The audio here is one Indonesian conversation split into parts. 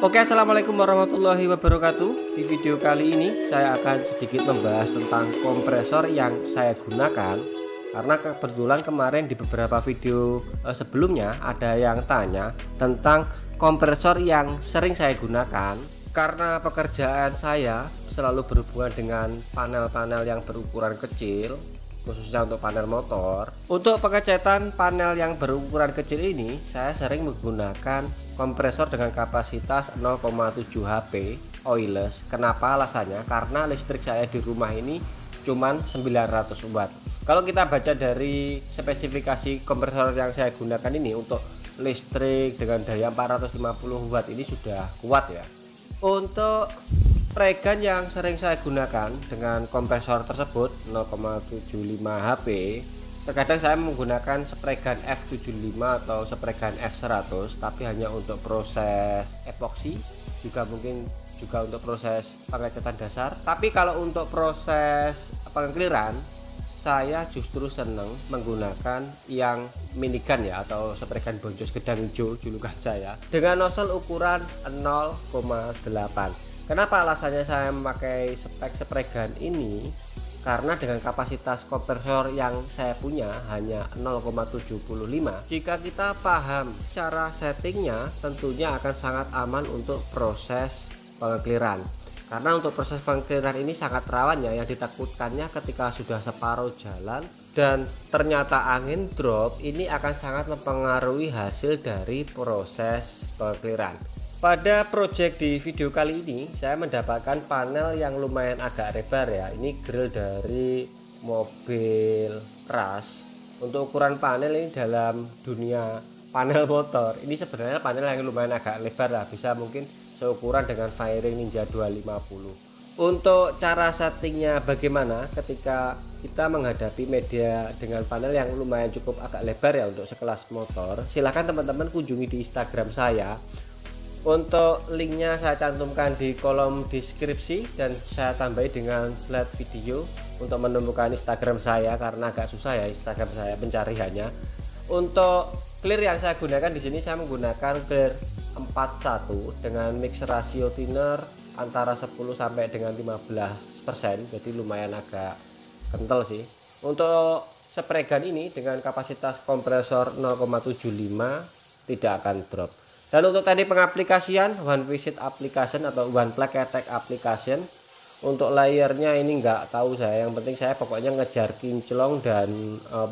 Oke, assalamualaikum warahmatullahi wabarakatuh. Di video kali ini saya akan sedikit membahas tentang kompresor yang saya gunakan. Karena kebetulan kemarin di beberapa video sebelumnya ada yang tanya tentang kompresor yang sering saya gunakan. Karena pekerjaan saya selalu berhubungan dengan panel-panel yang berukuran kecil, khususnya untuk panel motor. Untuk pengecetan panel yang berukuran kecil ini, saya sering menggunakan kompresor dengan kapasitas 0,7 HP oilless. Kenapa alasannya? Karena listrik saya di rumah ini cuman 900 watt. Kalau kita baca dari spesifikasi kompresor yang saya gunakan ini, untuk listrik dengan daya 450 watt ini sudah kuat ya. Untuk pregan yang sering saya gunakan dengan kompresor tersebut 0,75 HP, terkadang saya menggunakan spregan F75 atau spregan F100, tapi hanya untuk proses epoksi, juga mungkin juga untuk proses pengecatan dasar. Tapi kalau untuk proses pengekliran, saya justru senang menggunakan yang minigun ya, atau spregan boncos gedang hijau julukan saya, dengan nozzle ukuran 0,8. Kenapa alasannya saya memakai spek spregan ini? Karena dengan kapasitas kompresor yang saya punya hanya 0,75, jika kita paham cara settingnya, tentunya akan sangat aman untuk proses pengekliran. Karena untuk proses pengekliran ini sangat rawan ya, yang ditakutkannya ketika sudah separuh jalan dan ternyata angin drop, ini akan sangat mempengaruhi hasil dari proses pengekliran. Pada project di video kali ini saya mendapatkan panel yang lumayan agak lebar ya. Ini grill dari mobil Rush. Untuk ukuran panel ini dalam dunia panel motor, ini sebenarnya panel yang lumayan agak lebar lah, bisa mungkin seukuran dengan Fairing Ninja 250. Untuk cara settingnya bagaimana ketika kita menghadapi media dengan panel yang lumayan cukup agak lebar ya untuk sekelas motor, silahkan teman-teman kunjungi di Instagram saya. Untuk linknya saya cantumkan di kolom deskripsi, dan saya tambahi dengan slide video untuk menemukan Instagram saya, karena agak susah ya Instagram saya pencariannya. Untuk clear yang saya gunakan di sini, saya menggunakan clear 41 dengan mix rasio thinner antara 10 sampai dengan 15%, jadi lumayan agak kental sih. Untuk spregan ini dengan kapasitas kompresor 0,75 tidak akan drop. Dan untuk tadi pengaplikasian one visit application atau one plug attack application, untuk layernya ini nggak tahu saya, yang penting saya pokoknya ngejar kinclong dan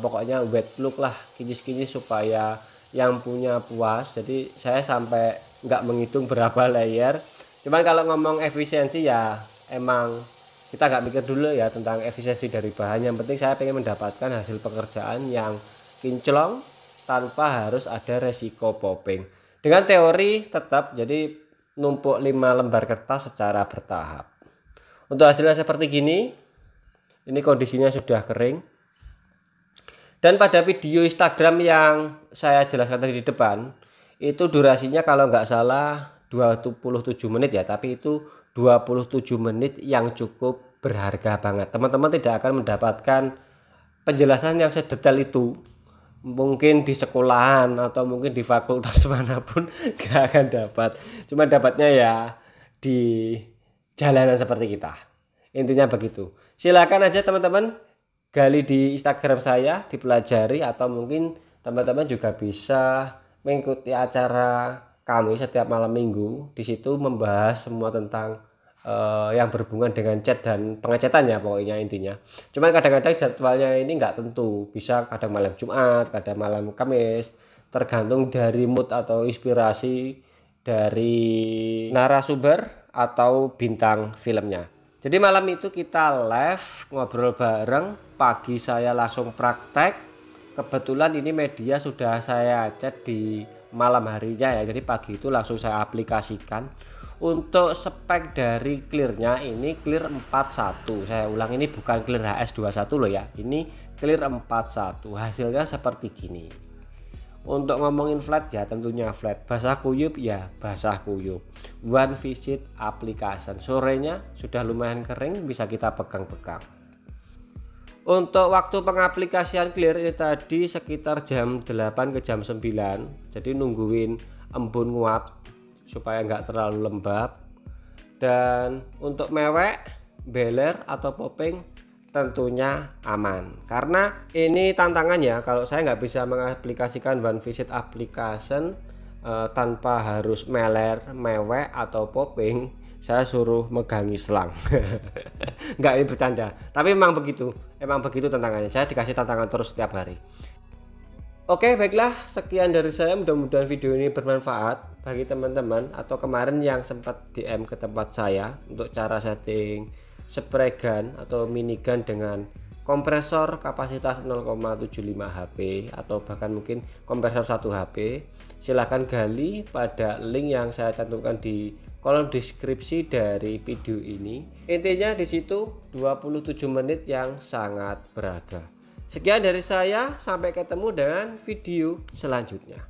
pokoknya wet look lah, kinyis-kinyis supaya yang punya puas. Jadi saya sampai nggak menghitung berapa layer. Cuman kalau ngomong efisiensi ya emang kita nggak mikir dulu ya tentang efisiensi dari bahan, yang penting saya pengen mendapatkan hasil pekerjaan yang kinclong tanpa harus ada resiko popping. Dengan teori tetap, jadi numpuk 5 lembar kertas secara bertahap. Untuk hasilnya seperti gini, ini kondisinya sudah kering. Dan pada video Instagram yang saya jelaskan tadi di depan, itu durasinya kalau nggak salah 27 menit ya, tapi itu 27 menit yang cukup berharga banget. Teman-teman tidak akan mendapatkan penjelasan yang sedetail itu mungkin di sekolahan atau mungkin di fakultas manapun, gak akan dapat. Cuma dapatnya ya di jalanan seperti kita. Intinya begitu. Silakan aja teman-teman gali di Instagram saya, dipelajari, atau mungkin teman-teman juga bisa mengikuti acara kami setiap malam minggu. Di situ membahas semua tentang yang berhubungan dengan cat dan pengecatannya, pokoknya intinya. Cuman kadang-kadang jadwalnya ini nggak tentu, bisa kadang malam Jumat, kadang malam Kamis, tergantung dari mood atau inspirasi dari narasumber atau bintang filmnya. Jadi malam itu kita live ngobrol bareng, pagi saya langsung praktek. Kebetulan ini media sudah saya cat di malam harinya ya, jadi pagi itu langsung saya aplikasikan. Untuk spek dari clearnya ini clear 41, saya ulang, ini bukan clear HS21 loh ya, ini clear 41. Hasilnya seperti gini. Untuk ngomongin flat ya tentunya flat, basah kuyup ya basah kuyup. One visit application, sorenya sudah lumayan kering, bisa kita pegang-pegang. Untuk waktu pengaplikasian clear ini tadi sekitar jam 8 ke jam 9, jadi nungguin embun nguap supaya nggak terlalu lembab. Dan untuk mewek, beler atau popping tentunya aman, karena ini tantangannya kalau saya nggak bisa mengaplikasikan one visit application tanpa harus meler, mewek atau popping, saya suruh megangi selang. Nggak, ini bercanda, tapi emang begitu tantangannya. Saya dikasih tantangan terus setiap hari. Oke, baiklah, sekian dari saya. Mudah-mudahan video ini bermanfaat bagi teman-teman atau kemarin yang sempat DM ke tempat saya untuk cara setting spray gun atau minigun dengan kompresor kapasitas 0,75 HP atau bahkan mungkin kompresor 1 HP. Silahkan gali pada link yang saya cantumkan di kolom deskripsi dari video ini. Intinya di situ 27 menit yang sangat berharga. Sekian dari saya, sampai ketemu dengan video selanjutnya.